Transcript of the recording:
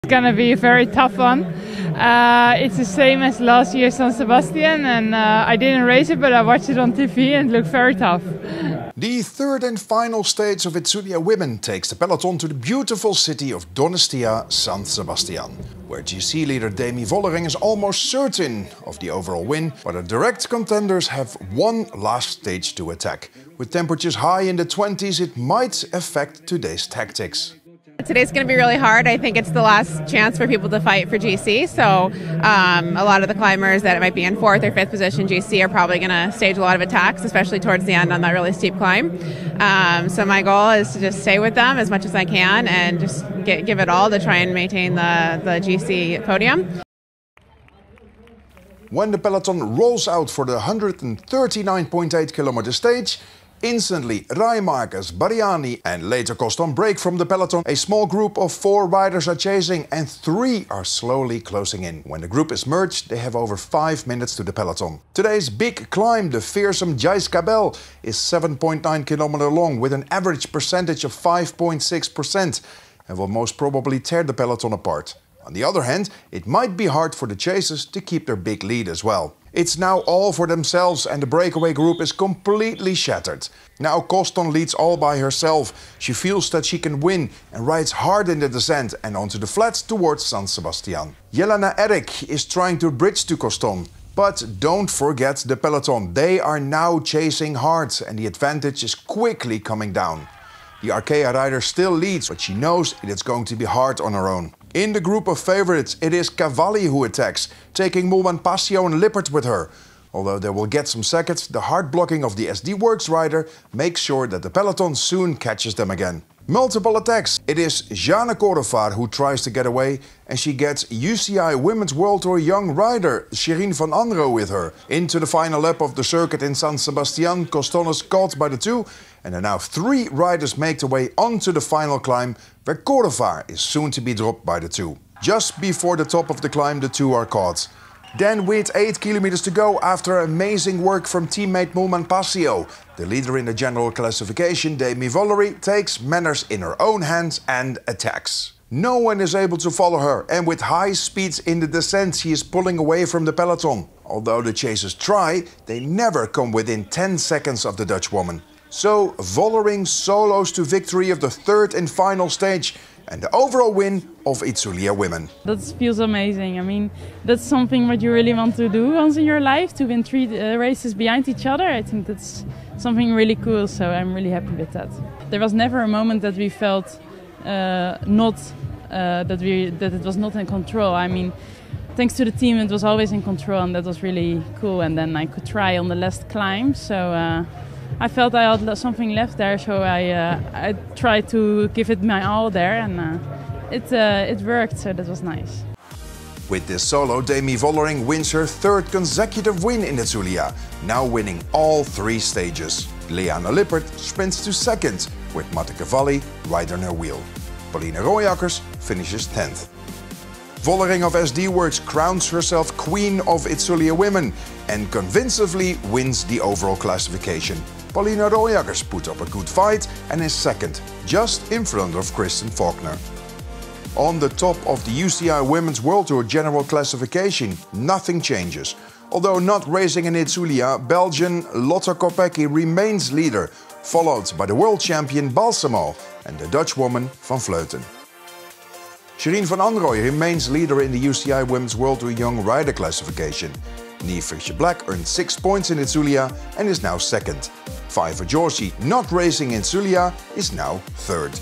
It's gonna be a very tough one. It's the same as last year's San Sebastian, and I didn't race it, but I watched it on TV and it looked very tough. The third and final stage of Itzulia Women takes the peloton to the beautiful city of Donostia, San Sebastian, where GC leader Demi Vollering is almost certain of the overall win, but the direct contenders have one last stage to attack. With temperatures high in the 20s, it might affect today's tactics. Today's going to be really hard. I think it's the last chance for people to fight for GC. So a lot of the climbers that might be in 4th or 5th position GC are probably going to stage a lot of attacks, especially towards the end on that really steep climb. So my goal is to just stay with them as much as I can and just give it all to try and maintain the GC podium. When the peloton rolls out for the 139.8 kilometer stage, instantly Rijmakers, Barriani and later Coston break from the peloton. A small group of 4 riders are chasing and 3 are slowly closing in. When the group is merged, they have over 5 minutes to the peloton. Today's big climb, the fearsome Jais-Kabel, is 7.9 kilometers long with an average percentage of 5.6% and will most probably tear the peloton apart. On the other hand, it might be hard for the chasers to keep their big lead as well. It's now all for themselves and the breakaway group is completely shattered. Now Coston leads all by herself. She feels that she can win and rides hard in the descent and onto the flats towards San Sebastian. Jelena Erik is trying to bridge to Coston. But don't forget the peloton. They are now chasing hard and the advantage is quickly coming down. The Arkea rider still leads, but she knows it is going to be hard on her own. In the group of favorites, it is Cavalli who attacks, taking Mulman Passio and Lippert with her. Although they will get some seconds, the hard blocking of the SD Works rider makes sure that the peloton soon catches them again. Multiple attacks. It is Jane Korevaar who tries to get away and she gets UCI Women's World Tour young rider Shirin van Anro with her. Into the final lap of the circuit in San Sebastian, Coston is caught by the 2 and now 3 riders make their way onto the final climb where Korevaar is soon to be dropped by the 2. Just before the top of the climb, the 2 are caught. Then with 8 kilometers to go after amazing work from teammate Mulman Passio, the leader in the general classification, Demi Vollering, takes matters in her own hands and attacks. No one is able to follow her and with high speeds in the descent she is pulling away from the peloton. Although the chasers try, they never come within 10 seconds of the Dutch woman. So Vollering solos to victory of the third and final stage and the overall win of Itzulia Women. That feels amazing. I mean, that's something what you really want to do once in your life, to win 3 races behind each other. I think that's something really cool, so I'm really happy with that. There was never a moment that we felt that it was not in control. I mean, thanks to the team, it was always in control, and that was really cool. And then I could try on the last climb, so I felt I had something left there, so I tried to give it my all there, and it worked, so that was nice. With this solo, Demi Vollering wins her 3rd consecutive win in Itzulia, now winning all 3 stages. Liane Lippert sprints to 2nd, with Marte Cavalli right on her wheel. Pauline Royakkers finishes 10th. Vollering of SD Works crowns herself Queen of Itzulia Women and convincingly wins the overall classification. Pauline Royakkers put up a good fight and is 2nd, just in front of Kristen Faulkner. On the top of the UCI Women's World Tour general classification, nothing changes. Although not racing in Itzulia, Belgian Lotte Kopecky remains leader, followed by the world champion Balsamo and the Dutch woman Van Vleuten. Shirin van Anrooy remains leader in the UCI Women's World Tour Young Rider classification. Niamh Fisher-Black earned 6 points in Itzulia and is now 2nd. Fiver Joshi, not racing in Itzulia, is now 3rd.